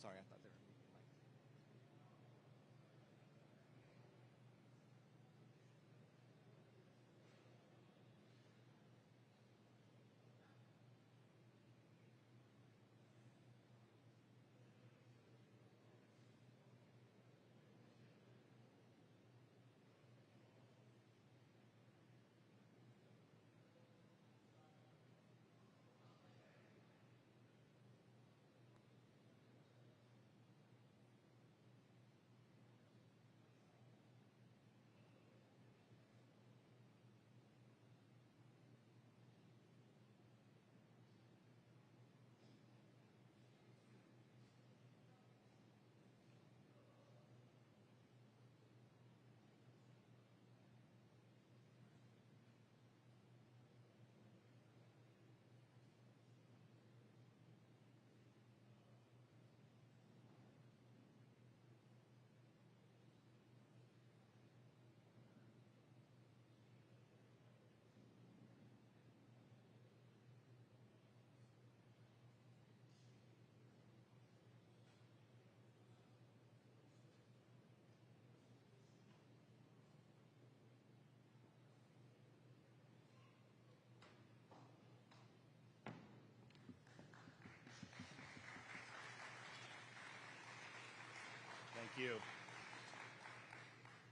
Sorry, I thought they were.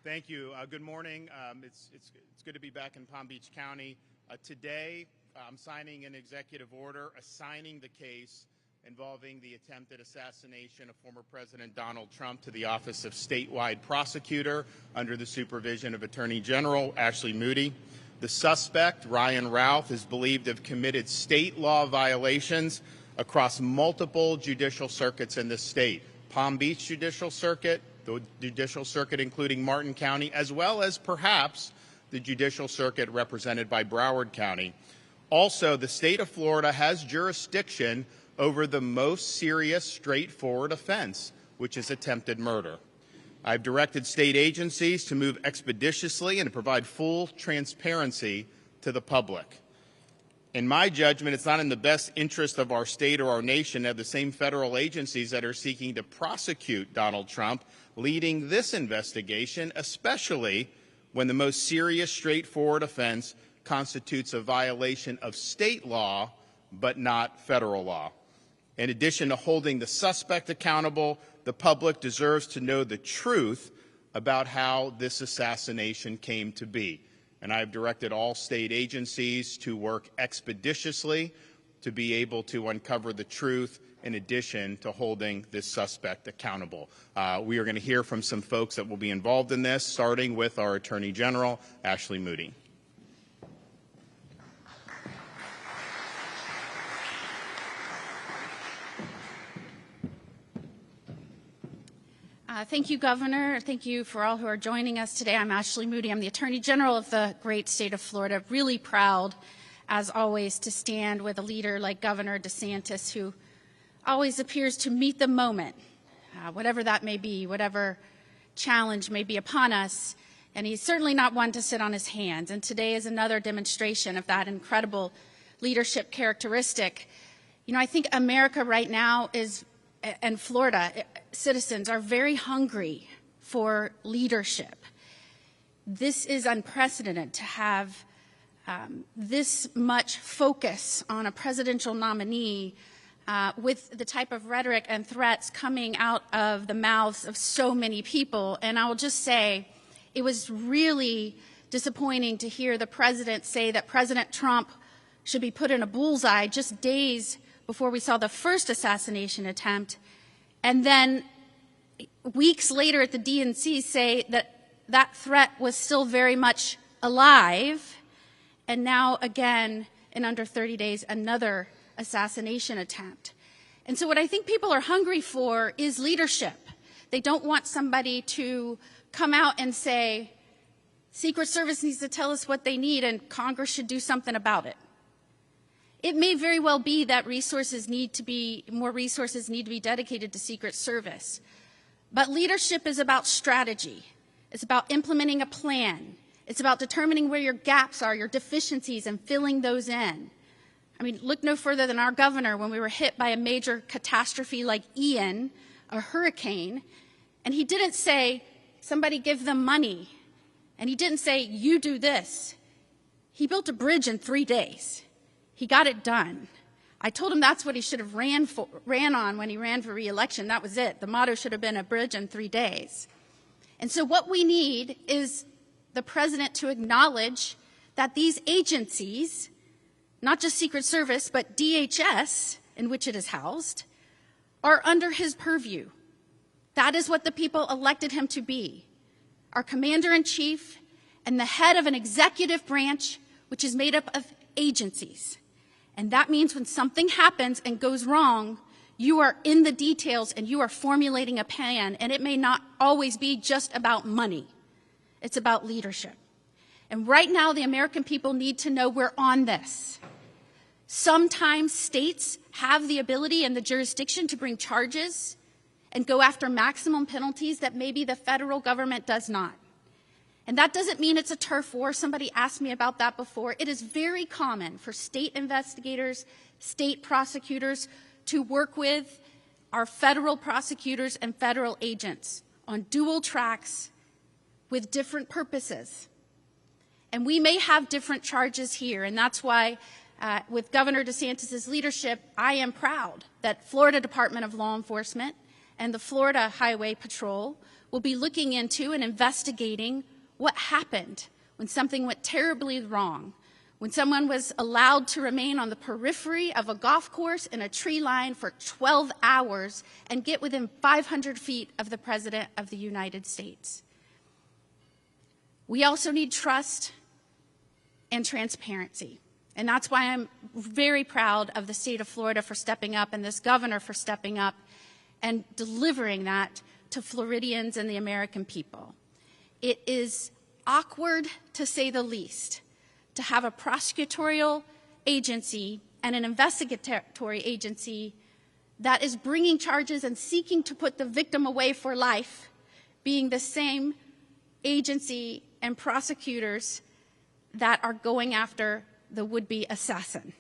Thank you. Good morning. It's good to be back in Palm Beach County. Today, I'm signing an executive order assigning the case involving the attempted assassination of former President Donald Trump to the Office of Statewide Prosecutor under the supervision of Attorney General Ashley Moody. The suspect, Ryan Ralph, is believed to have committed state law violations across multiple judicial circuits in the state. Palm Beach Judicial Circuit, the Judicial Circuit including Martin County, as well as perhaps the Judicial Circuit represented by Broward County. Also, the state of Florida has jurisdiction over the most serious, straightforward offense, which is attempted murder. I've directed state agencies to move expeditiously and to provide full transparency to the public. In my judgment, it's not in the best interest of our state or our nation to have the same federal agencies that are seeking to prosecute Donald Trump leading this investigation, especially when the most serious, straightforward offense constitutes a violation of state law, but not federal law. In addition to holding the suspect accountable, the public deserves to know the truth about how this assassination came to be. And I've directed all state agencies to work expeditiously to be able to uncover the truth in addition to holding this suspect accountable. We are going to hear from some folks that will be involved in this, starting with our Attorney General, Ashley Moody. Thank you, Governor. Thank you for all who are joining us today. I'm Ashley Moody. I'm the Attorney General of the great state of Florida. Really proud, as always, to stand with a leader like Governor DeSantis, who always appears to meet the moment, whatever that may be, whatever challenge may be upon us. And he's certainly not one to sit on his hands. And today is another demonstration of that incredible leadership characteristic. You know, I think America right now is, and Florida citizens are very hungry for leadership. This is unprecedented to have this much focus on a presidential nominee with the type of rhetoric and threats coming out of the mouths of so many people. And I will just say, it was really disappointing to hear the president say that President Trump should be put in a bullseye just days before we saw the first assassination attempt, and then weeks later at the DNC say that that threat was still very much alive, and now again, in under 30 days, another assassination attempt. And so what I think people are hungry for is leadership. They don't want somebody to come out and say, Secret Service needs to tell us what they need and Congress should do something about it. It may very well be that more resources need to be dedicated to Secret Service. But leadership is about strategy. It's about implementing a plan. It's about determining where your gaps are, your deficiencies, and filling those in. I mean, look no further than our governor when we were hit by a major catastrophe like Ian, a hurricane, and he didn't say, somebody give them money, and he didn't say, you do this. He built a bridge in 3 days. He got it done. I told him that's what he should have ran on when he ran for re-election. That was it. The motto should have been a bridge in 3 days. And so what we need is the president to acknowledge that these agencies, not just Secret Service, but DHS, in which it is housed, are under his purview. That is what the people elected him to be, our commander-in-chief and the head of an executive branch which is made up of agencies. And that means when something happens and goes wrong, you are in the details and you are formulating a plan, and it may not always be just about money. It's about leadership. And right now, the American people need to know we're on this. Sometimes states have the ability and the jurisdiction to bring charges and go after maximum penalties that maybe the federal government does not. And that doesn't mean it's a turf war. Somebody asked me about that before. It is very common for state investigators, state prosecutors to work with our federal prosecutors and federal agents on dual tracks with different purposes. And we may have different charges here, and that's why with Governor DeSantis' leadership, I am proud that Florida Department of Law Enforcement and the Florida Highway Patrol will be looking into and investigating what happened when something went terribly wrong, when someone was allowed to remain on the periphery of a golf course in a tree line for 12 hours and get within 500 feet of the President of the United States. We also need trust and transparency. And that's why I'm very proud of the state of Florida for stepping up and this governor for stepping up and delivering that to Floridians and the American people. It is awkward, to say the least, to have a prosecutorial agency and an investigatory agency that is bringing charges and seeking to put the victim away for life, being the same agency and prosecutors that are going after the would-be assassin.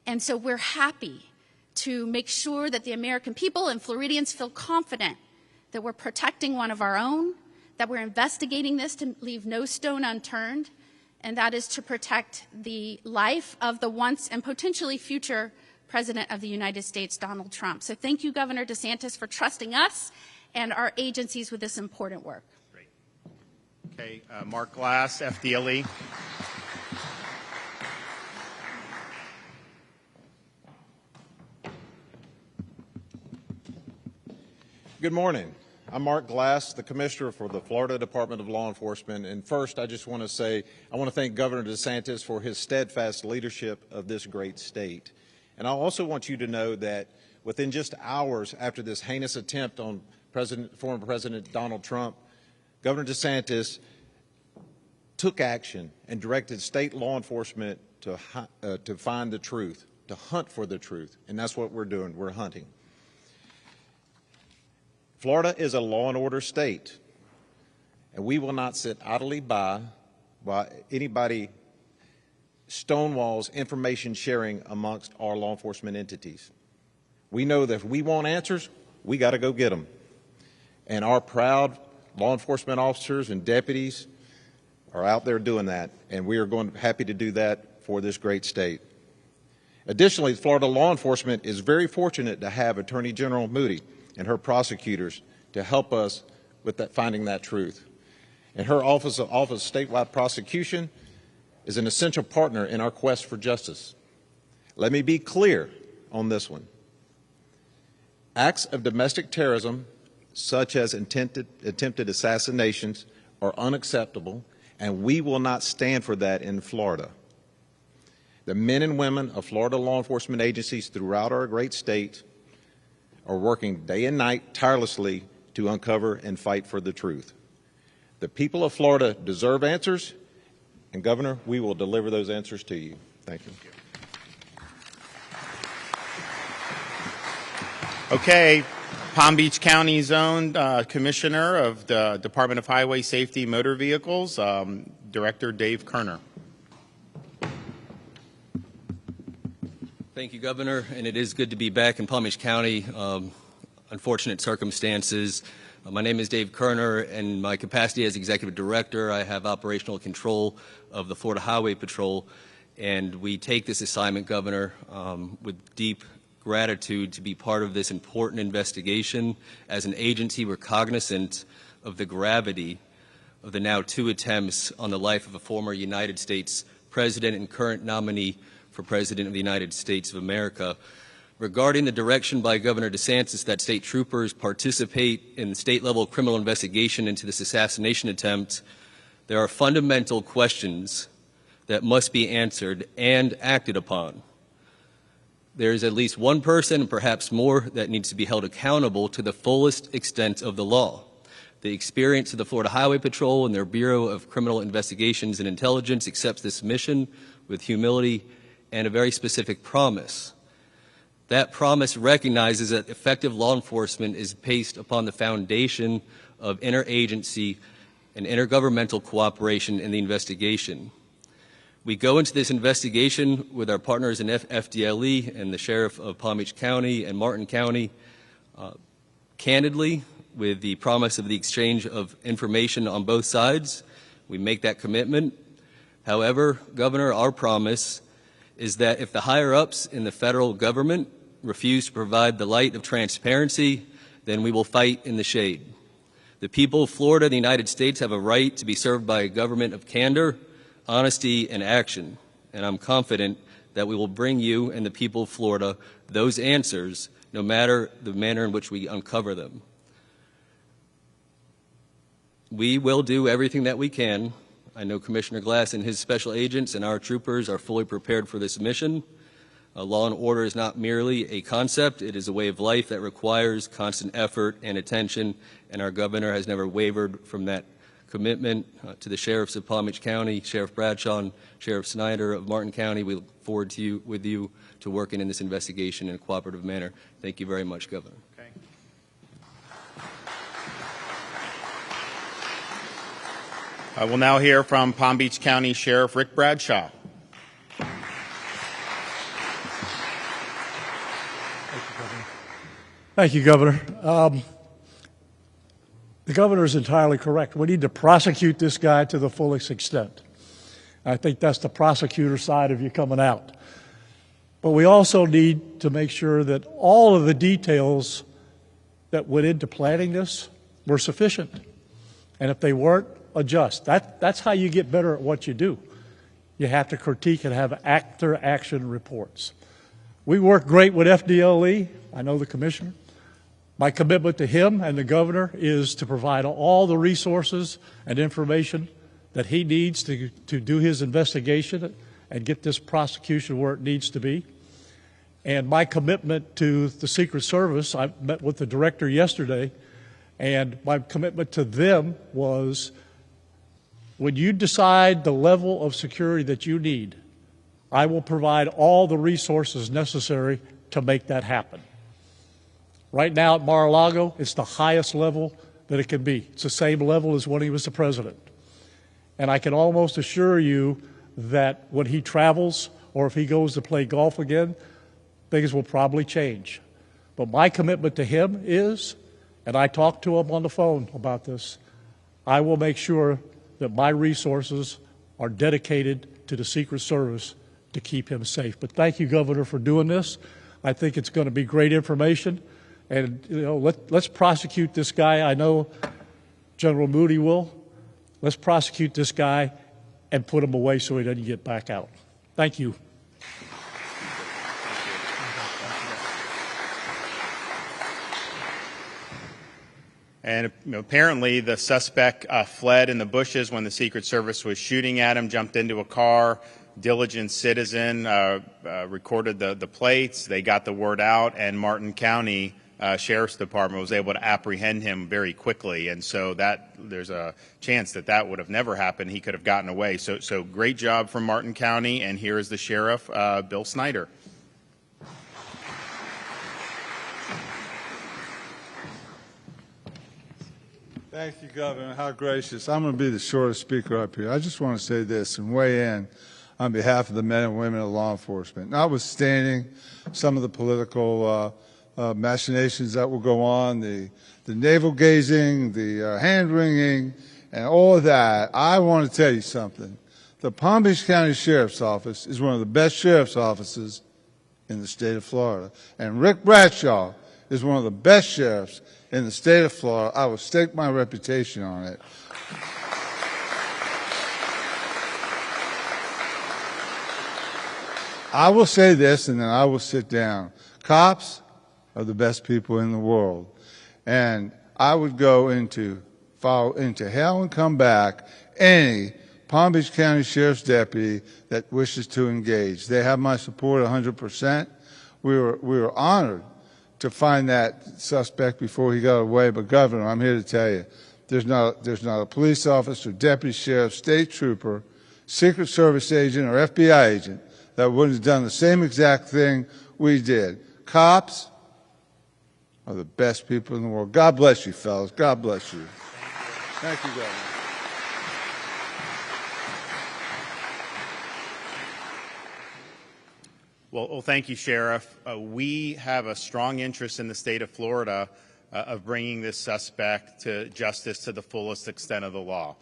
And so we're happy to make sure that the American people and Floridians feel confident that we're protecting one of our own, that we're investigating this to leave no stone unturned, and that is to protect the life of the once and potentially future President of the United States, Donald Trump. So thank you, Governor DeSantis, for trusting us and our agencies with this important work. Great. Okay, Mark Glass, FDLE. Good morning. I'm Mark Glass, the Commissioner for the Florida Department of Law Enforcement. And first, I just want to say, I want to thank Governor DeSantis for his steadfast leadership of this great state. And I also want you to know that within just hours after this heinous attempt on former President Donald Trump, Governor DeSantis took action and directed state law enforcement to find the truth, to hunt for the truth. And that's what we're doing. We're hunting. Florida is a law and order state, and we will not sit idly by while anybody stonewalls information sharing amongst our law enforcement entities. We know that if we want answers, we got to go get them. And our proud law enforcement officers and deputies are out there doing that, and we are happy to do that for this great state. Additionally, Florida law enforcement is very fortunate to have Attorney General Moody and her prosecutors to help us with finding that truth. And her Office of Statewide Prosecution is an essential partner in our quest for justice. Let me be clear on this one. Acts of domestic terrorism, such as attempted assassinations, are unacceptable, and we will not stand for that in Florida. The men and women of Florida law enforcement agencies throughout our great state are working day and night tirelessly to uncover and fight for the truth. The people of Florida deserve answers, and Governor, we will deliver those answers to you. Thank you. Okay, Palm Beach County's own Commissioner of the Department of Highway Safety Motor Vehicles, Director Dave Kerner. Thank you, Governor, and it is good to be back in Palm Beach County. unfortunate circumstances. My name is Dave Kerner, and in my capacity as Executive Director, I have operational control of the Florida Highway Patrol, and we take this assignment, Governor, with deep gratitude to be part of this important investigation. As an agency, we're cognizant of the gravity of the now 2 attempts on the life of a former United States President and current nominee for President of the United States of America. Regarding the direction by Governor DeSantis that state troopers participate in the state-level criminal investigation into this assassination attempt, there are fundamental questions that must be answered and acted upon. There is at least one person, perhaps more, that needs to be held accountable to the fullest extent of the law. The experience of the Florida Highway Patrol and their Bureau of Criminal Investigations and Intelligence accepts this mission with humility and a very specific promise. That promise recognizes that effective law enforcement is based upon the foundation of interagency and intergovernmental cooperation in the investigation. We go into this investigation with our partners in FDLE and the Sheriff of Palm Beach County and Martin County, candidly, with the promise of the exchange of information on both sides. We make that commitment. However, Governor, our promise is that if the higher-ups in the federal government refuse to provide the light of transparency, then we will fight in the shade. The people of Florida and the United States have a right to be served by a government of candor, honesty, and action, and I'm confident that we will bring you and the people of Florida those answers, no matter the manner in which we uncover them. We will do everything that we can. I know Commissioner Glass and his special agents and our troopers are fully prepared for this mission. Law and order is not merely a concept, it is a way of life that requires constant effort and attention, and our governor has never wavered from that commitment. To the sheriffs of Palm Beach County, Sheriff Bradshaw and Sheriff Snyder of Martin County, we look forward to working in this investigation in a cooperative manner. Thank you very much, Governor. Okay. I will now hear from Palm Beach County Sheriff Rick Bradshaw. Thank you, Governor. The governor is entirely correct. We need to prosecute this guy to the fullest extent. I think that's the prosecutor side of you coming out. But we also need to make sure that all of the details that went into planning this were sufficient. And if they weren't, adjust. That's how you get better at what you do. You have to critique and have after-action reports. We work great with FDLE. I know the commissioner. My commitment to him and the governor is to provide all the resources and information that he needs to do his investigation and get this prosecution where it needs to be. And my commitment to the Secret Service, I met with the director yesterday, and my commitment to them was, when you decide the level of security that you need, I will provide all the resources necessary to make that happen. Right now at Mar-a-Lago, it's the highest level that it can be. It's the same level as when he was the president. And I can almost assure you that when he travels or if he goes to play golf again, things will probably change. But my commitment to him is, and I talked to him on the phone about this, I will make sure that my resources are dedicated to the Secret Service to keep him safe. But thank you, Governor, for doing this. I think it's going to be great information. And, you know, let's prosecute this guy. I know General Moody will. Let's prosecute this guy and put him away so he doesn't get back out. Thank you. And apparently the suspect fled in the bushes when the Secret Service was shooting at him, jumped into a car. Diligent citizen recorded the plates. They got the word out, and Martin County Sheriff's Department was able to apprehend him very quickly. And so that there's a chance that that would have never happened. He could have gotten away. So great job from Martin County. And here is the sheriff, Bill Snyder. Thank you, Governor. How gracious. I'm going to be the shortest speaker up here. I just want to say this and weigh in on behalf of the men and women of law enforcement. Notwithstanding some of the political machinations that will go on, the navel gazing, the hand wringing, and all of that. I want to tell you something. The Palm Beach County Sheriff's Office is one of the best sheriff's offices in the state of Florida. And Rick Bradshaw is one of the best sheriffs in the state of Florida. I will stake my reputation on it. I will say this, and then I will sit down. Cops are the best people in the world. And I would go into hell and come back any Palm Beach County Sheriff's deputy that wishes to engage. They have my support 100%. We were honored to find that suspect before he got away. But Governor, I'm here to tell you, there's not a police officer, deputy sheriff, state trooper, Secret Service agent, or FBI agent that wouldn't have done the same exact thing we did. Cops are the best people in the world. God bless you, fellas. God bless you. Thank you, Governor. Well, thank you, Sheriff. We have a strong interest in the state of Florida of bringing this suspect to justice to the fullest extent of the law.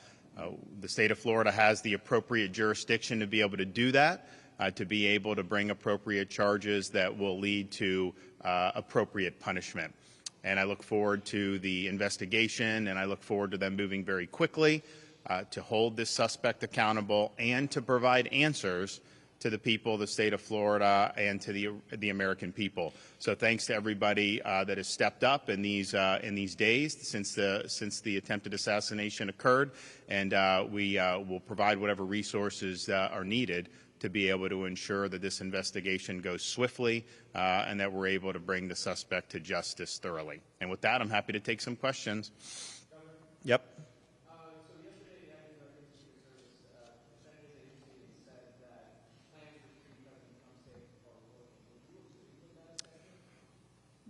The state of Florida has the appropriate jurisdiction to be able to do that, to be able to bring appropriate charges that will lead to appropriate punishment. And I look forward to the investigation, and I look forward to them moving very quickly to hold this suspect accountable and to provide answers to the people of the state of Florida and to the American people. So thanks to everybody that has stepped up in these days since the attempted assassination occurred, and we will provide whatever resources are needed to be able to ensure that this investigation goes swiftly and that we're able to bring the suspect to justice thoroughly. And with that, I'm happy to take some questions. Yep.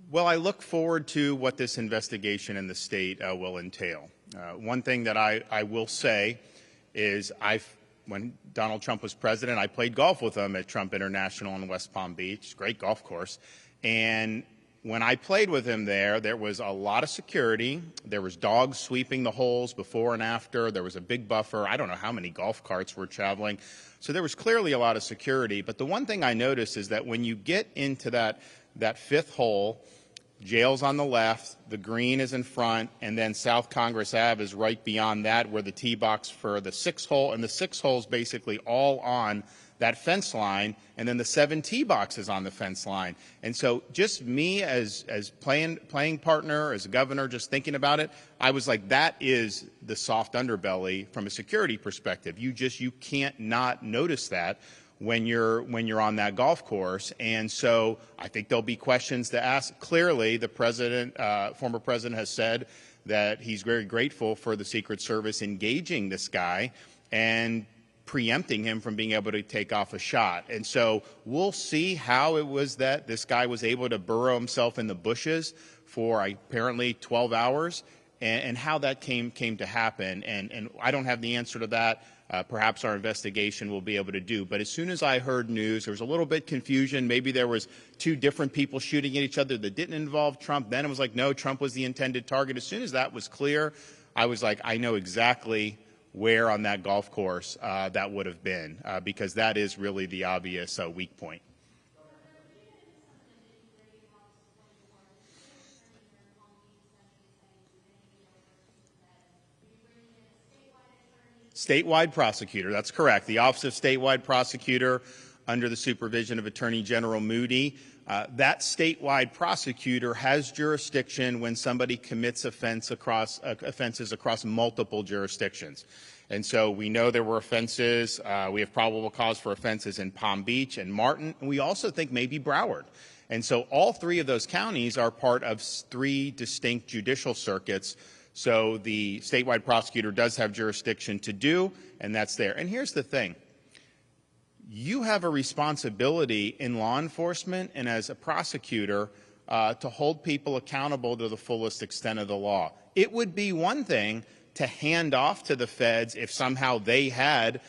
Well, I look forward to what this investigation in the state will entail. One thing that I will say is when Donald Trump was president, I played golf with him at Trump International in West Palm Beach, great golf course. And when I played with him there was a lot of security. There was dogs sweeping the holes before and after. There was a big buffer. I don't know how many golf carts were traveling. So there was clearly a lot of security. But the one thing I noticed is that when you get into that fifth hole, jail's on the left, the green is in front, and then South Congress Ave is right beyond that where the tee box for the sixth hole, and the sixth hole is basically all on that fence line, and then the 7 tee boxes on the fence line. And so just me as playing partner, as a governor, just thinking about it, I was like, that is the soft underbelly from a security perspective. You can't not notice that when you're on that golf course. And so I think there'll be questions to ask. Clearly, the former president has said that he's very grateful for the Secret Service engaging this guy and preempting him from being able to take off a shot. And so we'll see how it was that this guy was able to burrow himself in the bushes for apparently 12 hours and how that came to happen. And I don't have the answer to that. Perhaps our investigation will be able to do. But as soon as I heard news, there was a little bit confusion. Maybe there was 2 different people shooting at each other that didn't involve Trump. Then it was like, no, Trump was the intended target. As soon as that was clear, I was like, I know exactly where on that golf course that would have been, because that is really the obvious weak point. Statewide prosecutor, that's correct. The Office of Statewide Prosecutor under the supervision of Attorney General Moody. That statewide prosecutor has jurisdiction when somebody commits offenses across multiple jurisdictions. And so we know there were offenses. We have probable cause for offenses in Palm Beach and Martin, and we also think maybe Broward. And so all 3 of those counties are part of 3 distinct judicial circuits. So the statewide prosecutor does have jurisdiction to do, and that's there. And here's the thing. You have a responsibility in law enforcement and as a prosecutor to hold people accountable to the fullest extent of the law. It would be one thing to hand off to the feds if somehow they had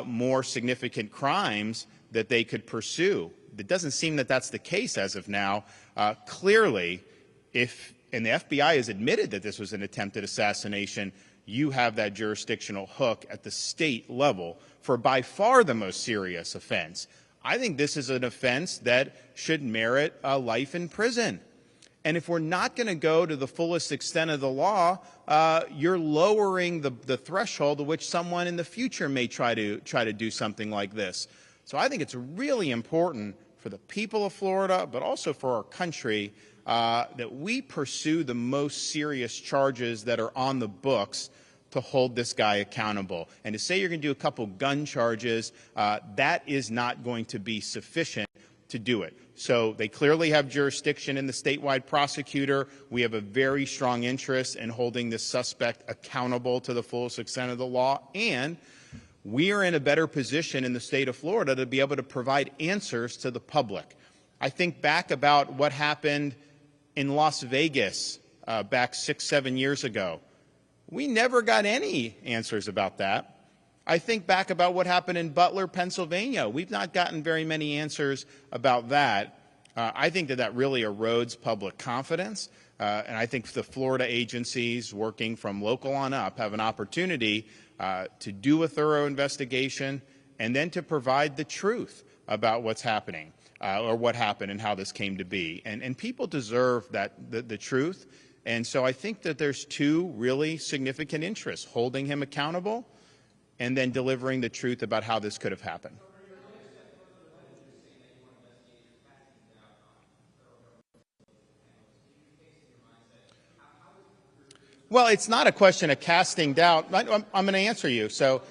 more significant crimes that they could pursue. it doesn't seem that that's the case as of now. Clearly, and the FBI has admitted that this was an attempted assassination, you have that jurisdictional hook at the state level for by far the most serious offense. I think this is an offense that should merit a life in prison. And if we're not going to go to the fullest extent of the law, you're lowering the threshold at which someone in the future may try to do something like this. So I think it's really important for the people of Florida, but also for our country, that we pursue the most serious charges that are on the books to hold this guy accountable. And to say you're going to do a couple gun charges, that is not going to be sufficient to do it. So they clearly have jurisdiction in the statewide prosecutor. We have a very strong interest in holding this suspect accountable to the fullest extent of the law. And we are in a better position in the state of Florida to be able to provide answers to the public. I think back about what happened in Las Vegas back 6-7 years ago. We never got any answers about that. I think back about what happened in Butler, Pennsylvania. We've not gotten very many answers about that. I think that really erodes public confidence. And I think the Florida agencies working from local on up have an opportunity to do a thorough investigation and then to provide the truth about what's happening or what happened and how this came to be. And people deserve the truth. And so I think that there's two really significant interests: holding him accountable and then delivering the truth about how this could have happened. Well, it's not a question of casting doubt. I'm going to answer you. So,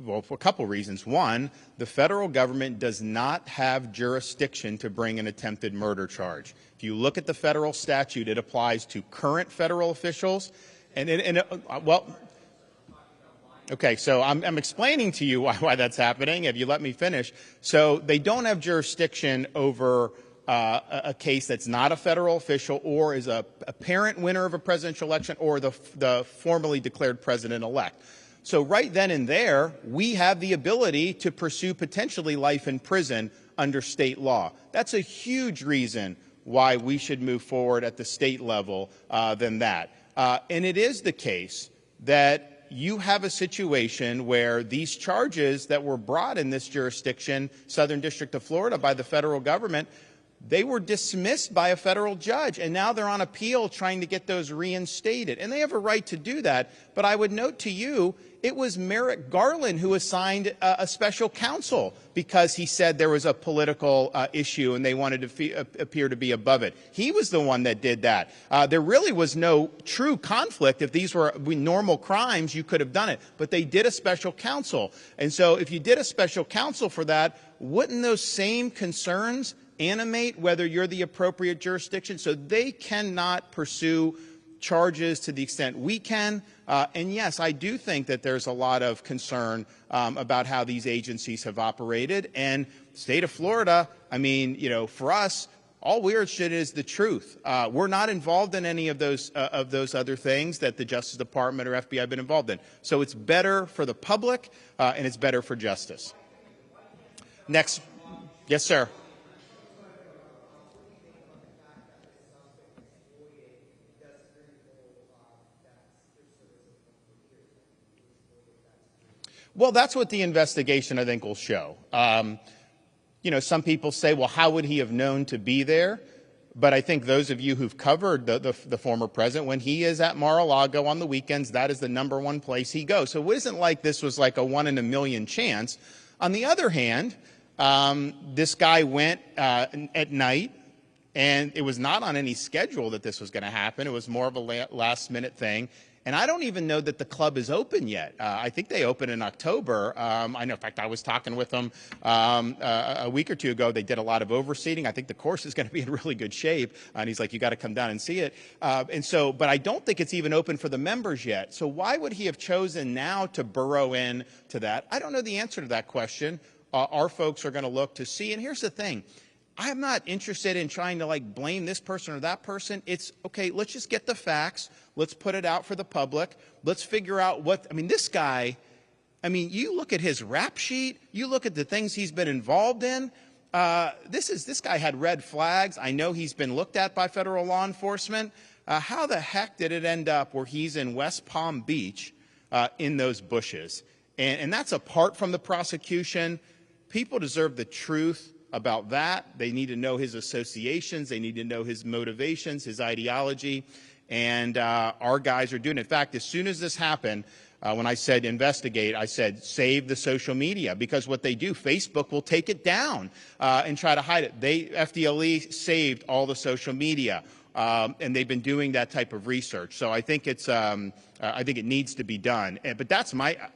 well, for a couple reasons. One, the federal government does not have jurisdiction to bring an attempted murder charge. If you look at the federal statute, it applies to current federal officials. Okay, so I'm explaining to you why that's happening, if you let me finish. So they don't have jurisdiction over a case that's not a federal official or is a apparent winner of a presidential election or the formally declared president-elect. So right then and there, we have the ability to pursue potentially life in prison under state law. That's a huge reason why we should move forward at the state level than that. And it is the case that you have a situation where these charges that were brought in this jurisdiction, Southern District of Florida, by the federal government, they were dismissed by a federal judge, and now they're on appeal trying to get those reinstated. And they have a right to do that. But I would note to you, it was Merrick Garland who assigned a special counsel because he said there was a political issue and they wanted to appear to be above it. He was the one that did that. There really was no true conflict. If these were normal crimes, you could have done it. But they did a special counsel. And so if you did a special counsel for that, wouldn't those same concerns animate whether you're the appropriate jurisdiction? So they cannot pursue charges to the extent we can. And yes, I do think that there's a lot of concern about how these agencies have operated. And the state of Florida, I mean, for us, all we're interested in is the truth. We're not involved in any of those other things that the Justice Department or FBI have been involved in. So it's better for the public and it's better for justice. Next. Yes, sir. Well, that's what the investigation, I think, will show. Some people say, well, how would he have known to be there? But I think those of you who've covered the former president, when he is at Mar-a-Lago on the weekends, that is the #1 place he goes. So it isn't like this was like a 1 in a million chance. On the other hand, this guy went at night, and it was not on any schedule that this was going to happen. It was more of a last-minute thing. And I don't even know that the club is open yet. I think they open in October. I know, in fact, I was talking with them a week or two ago. They did a lot of overseating. I think the course is going to be in really good shape. And he's like, you got to come down and see it. But I don't think it's even open for the members yet. So why would he have chosen now to burrow in to that? I don't know the answer to that question. our folks are going to look to see. And here's the thing. I'm not interested in trying to blame this person or that person. It's, okay, let's just get the facts. Let's put it out for the public. Let's figure out this guy, you look at his rap sheet, you look at the things he's been involved in. This guy had red flags. I know he's been looked at by federal law enforcement. How the heck did it end up where he's in West Palm Beach in those bushes? And that's apart from the prosecution. People deserve the truth about that. They need to know his associations. They need to know his motivations, his ideology. And our guys are doing it. In fact, as soon as this happened, when I said investigate, I said save the social media, because what they do, Facebook will take it down and try to hide it. FDLE saved all the social media, and they've been doing that type of research. So I think I think it needs to be done. But that's I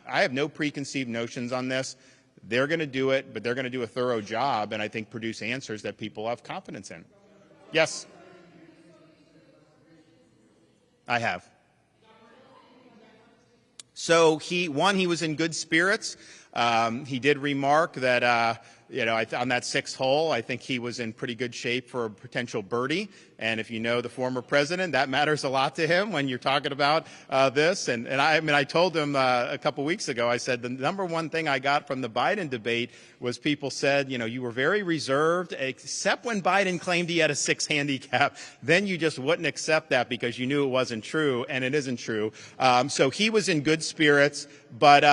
have no preconceived notions on this. They're going to do it, but they're going to do a thorough job, and I think produce answers that people have confidence in. Yes. I have. So he was in good spirits. He did remark that, on that sixth hole, I think he was in pretty good shape for a potential birdie. And if you know the former president, that matters a lot to him when you're talking about this. And I told him a couple weeks ago, I said, the number one thing I got from the Biden debate was people said, you were very reserved, except when Biden claimed he had a 6 handicap. Then you just wouldn't accept that because you knew it wasn't true, and it isn't true. So he was in good spirits, but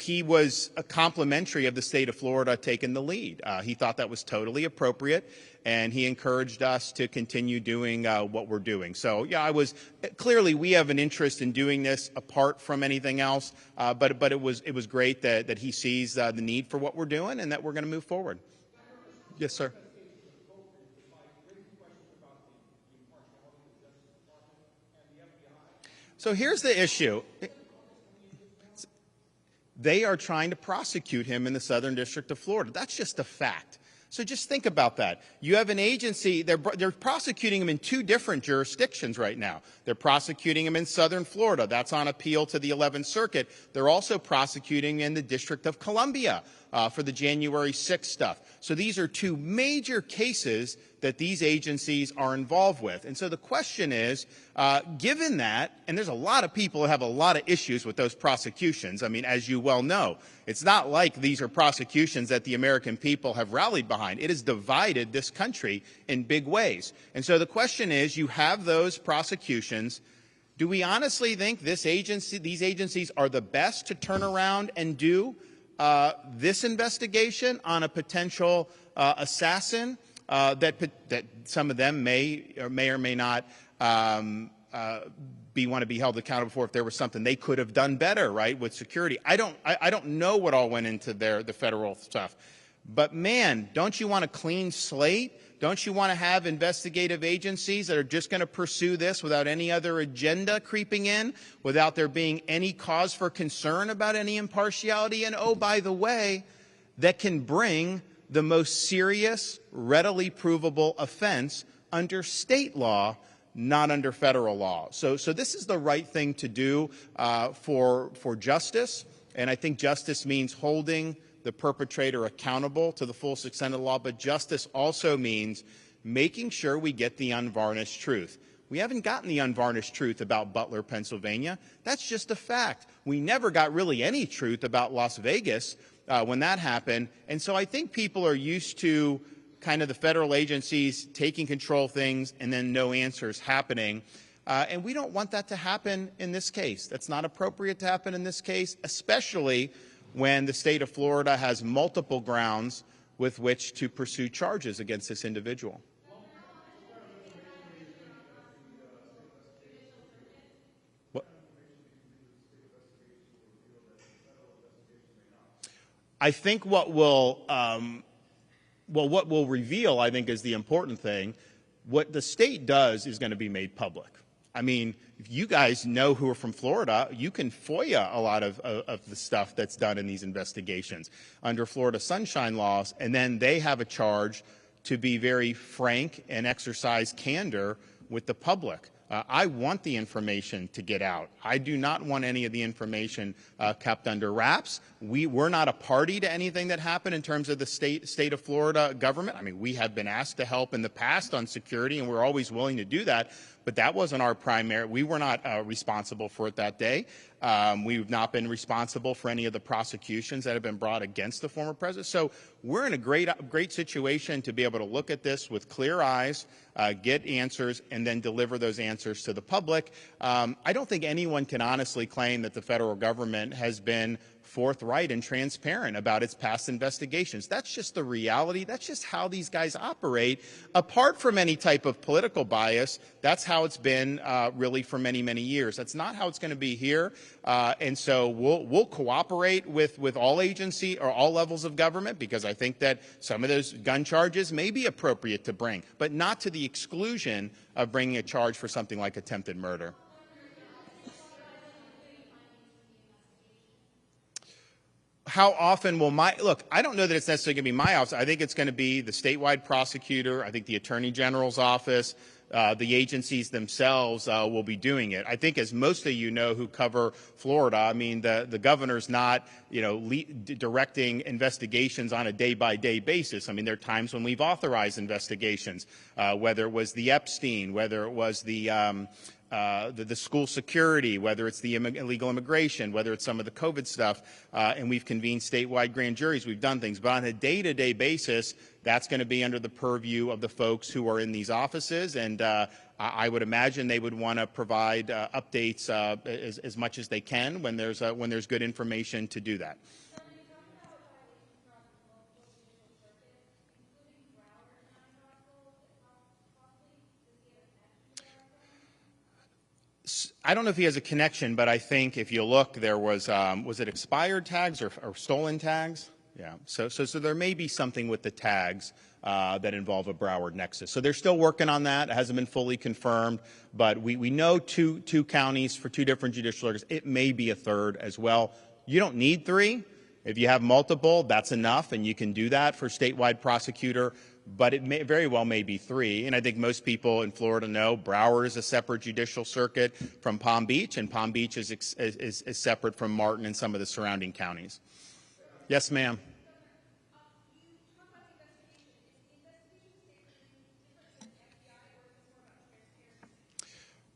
he was a complimentary of the state of Florida taking the lead. He thought that was totally appropriate, and he encouraged us to continue doing what we're doing. So, yeah, clearly we have an interest in doing this apart from anything else, but it was great that he sees the need for what we're doing and that we're going to move forward. Yes, sir. So here's the issue. They are trying to prosecute him in the Southern District of Florida. That's just a fact. So just think about that. You have an agency, they're prosecuting him in 2 different jurisdictions right now. They're prosecuting him in Southern Florida. That's on appeal to the 11th Circuit. They're also prosecuting in the District of Columbia for the January 6th stuff. So these are 2 major cases that these agencies are involved with. And so the question is, given that, and there's a lot of people who have a lot of issues with those prosecutions. As you well know, it's not like these are prosecutions that the American people have rallied behind. It has divided this country in big ways. And so the question is, you have those prosecutions. Do we honestly think these agencies are the best to turn around and do this investigation on a potential assassin that some of them may or may not want to be held accountable for if there was something they could have done better, right, with security? I don't know what all went into the federal stuff. But, man, don't you want a clean slate? Don't you want to have investigative agencies that are just going to pursue this without any other agenda creeping in, without there being any cause for concern about any impartiality? And, oh, by the way, that can bring the most serious, readily provable offense under state law, not under federal law. So this is the right thing to do for justice. And I think justice means holding the perpetrator accountable to the full extent of the law, but justice also means making sure we get the unvarnished truth. We haven't gotten the unvarnished truth about Butler, Pennsylvania. That's just a fact. We never got really any truth about Las Vegas when that happened. And so I think people are used to kind of the federal agencies taking control of things and then no answers happening. And we don't want that to happen in this case. That's not appropriate to happen in this case, especially when the state of Florida has multiple grounds with which to pursue charges against this individual. I think what will reveal, I think, is the important thing. What the state does is going to be made public. If you guys know who are from Florida, you can FOIA a lot of the stuff that's done in these investigations under Florida sunshine laws, and then they have a charge to be very frank and exercise candor with the public I want the information to get out. I do not want any of the information kept under wraps. We're not a party to anything that happened in terms of the state of Florida government. I mean, we have been asked to help in the past on security, and we're always willing to do that. But that wasn't our primary. We were not responsible for it that day. We've not been responsible for any of the prosecutions that have been brought against the former president. So we're in a great situation to be able to look at this with clear eyes, get answers, and then deliver those answers to the public. I don't think anyone can honestly claim that the federal government has been forthright and transparent about its past investigations. That's just the reality. That's just how these guys operate. Apart from any type of political bias, that's how it's been really for many, many years. That's not how it's going to be here. And so we'll cooperate with all agency or all levels of government, because I think that some of those gun charges may be appropriate to bring, but not to the exclusion of bringing a charge for something like attempted murder. How often will look, I don't know that it's necessarily going to be my office. I think it's going to be the statewide prosecutor. I think the Attorney General's office, the agencies themselves will be doing it. I think, as most of you know who cover Florida, I mean, the governor's not, directing investigations on a day-by-day basis. I mean, there are times when we've authorized investigations, whether it was the Epstein, whether it was the school security, whether it's the illegal immigration, whether it's some of the COVID stuff, and we've convened statewide grand juries. We've done things. But on a day-to-day basis, that's going to be under the purview of the folks who are in these offices. And I would imagine they would want to provide updates as much as they can when there's good information to do that. I don't know if he has a connection, but I think if you look, there was it expired tags or stolen tags? Yeah. So there may be something with the tags that involve a Broward nexus. So they're still working on that. It hasn't been fully confirmed, but we know two counties for two different judicial orders. It may be a third as well. You don't need three. If you have multiple, that's enough, and you can do that for statewide prosecutor. But it may very well may be three. And I think most people in Florida know Broward is a separate judicial circuit from Palm Beach, and Palm Beach is separate from Martin and some of the surrounding counties. Yes, ma'am.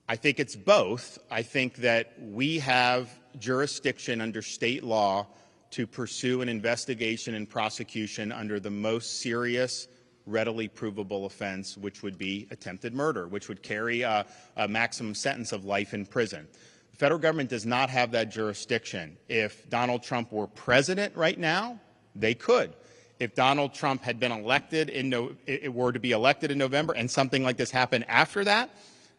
I think it's both. I think that we have jurisdiction under state law to pursue an investigation and prosecution under the most serious, readily provable offense, which would be attempted murder, which would carry a maximum sentence of life in prison. The federal government does not have that jurisdiction. If Donald Trump were president right now, they could. If Donald Trump had been elected were to be elected in November and something like this happened after that,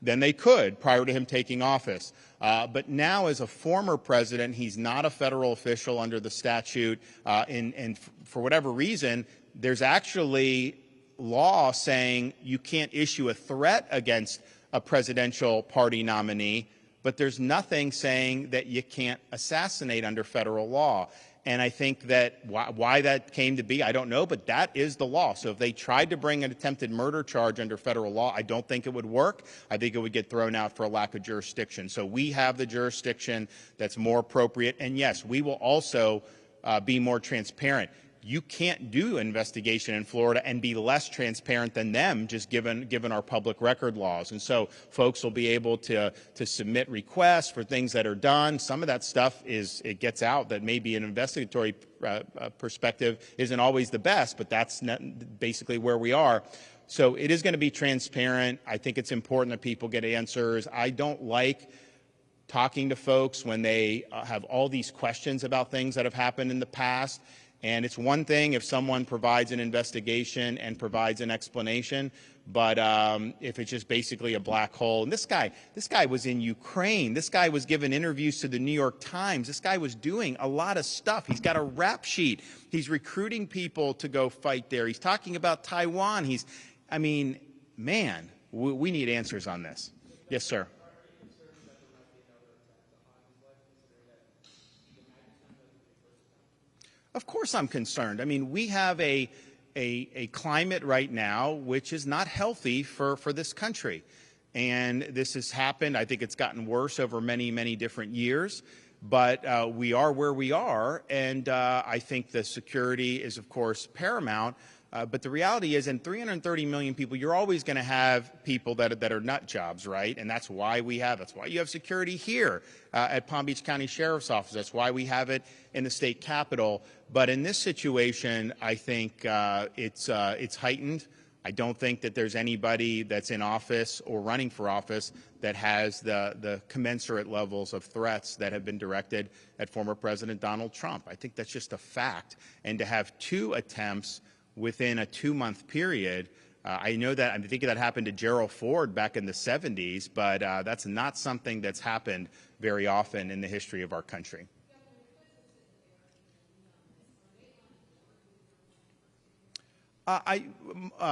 then they could, prior to him taking office. But now, as a former president, he's not a federal official under the statute, and for whatever reason, there's actually law saying you can't issue a threat against a presidential party nominee, but there's nothing saying that you can't assassinate under federal law. And I think that why that came to be, I don't know, but that is the law. So if they tried to bring an attempted murder charge under federal law, I don't think it would work. I think it would get thrown out for a lack of jurisdiction. So we have the jurisdiction that's more appropriate. And yes, we will also be more transparent. You can't do investigation in Florida and be less transparent than them, just given our public record laws. And so folks will be able to submit requests for things that are done. Some of that stuff it gets out that maybe an investigatory perspective isn't always the best, but that's basically where we are. So it is going to be transparent. I think it's important that people get answers. I don't like talking to folks when they have all these questions about things that have happened in the past. And it's one thing if someone provides an investigation and provides an explanation, but if it's just basically a black hole. And this guy was in Ukraine. This guy was giving interviews to the New York Times. This guy was doing a lot of stuff. He's got a rap sheet. He's recruiting people to go fight there. He's talking about Taiwan. I mean, man, we need answers on this. Yes, sir. Of course I'm concerned. I mean, we have a climate right now which is not healthy for this country. and this has happened. I think it's gotten worse over many, many different years. But we are where we are, and I think the security is, of course, paramount. But the reality is, in 330 million people, you're always going to have people that are nut jobs, right? And that's why you have security here at Palm Beach County Sheriff's Office. That's why we have it in the state capitol. But in this situation, I think it's heightened. I don't think that there's anybody that's in office or running for office that has the commensurate levels of threats that have been directed at former President Donald Trump. I think that's just a fact. And to have 2 attempts within a 2-month period, I think that happened to Gerald Ford back in the 70s, but that's not something that's happened very often in the history of our country.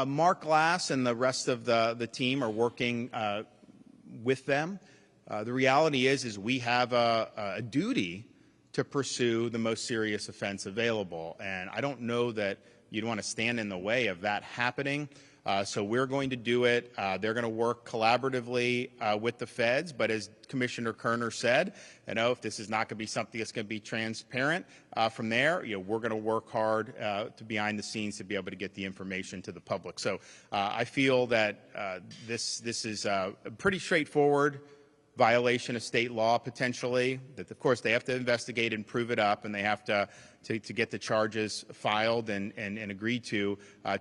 Mark Glass and the rest of the team are working with them. The reality is we have a duty to pursue the most serious offense available, and I don't know that you'd want to stand in the way of that happening. So we're going to do it. They're going to work collaboratively with the feds. But as Commissioner Kerner said, if this is not going to be something that's going to be transparent from there, we're going to work hard to behind the scenes to be able to get the information to the public. So I feel that this is a pretty straightforward violation of state law, potentially. That, of course, they have to investigate and prove it up, and they have to get the charges filed and agreed to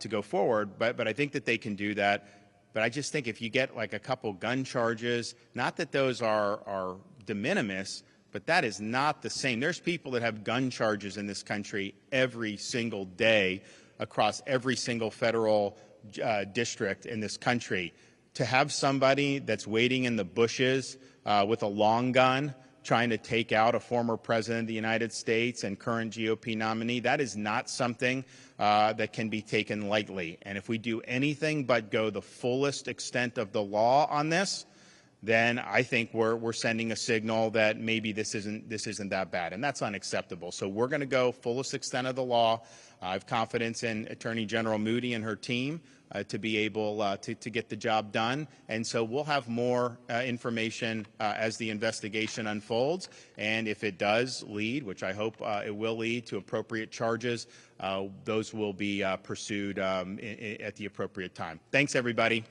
go forward. But I think that they can do that. But I just think if you get like a couple gun charges, not that those are de minimis, but that is not the same. There's people that have gun charges in this country every single day across every single federal district in this country. To have somebody that's waiting in the bushes with a long gun trying to take out a former president of the United States and current GOP nominee, that is not something that can be taken lightly. And if we do anything but go the fullest extent of the law on this, then I think we're sending a signal that maybe this isn't that bad, and that's unacceptable. So we're going to go fullest extent of the law. I have confidence in Attorney General Moody and her team to be able to get the job done. And so we'll have more information as the investigation unfolds. And if it does lead, which I hope it will lead, to appropriate charges, those will be pursued at the appropriate time. Thanks, everybody.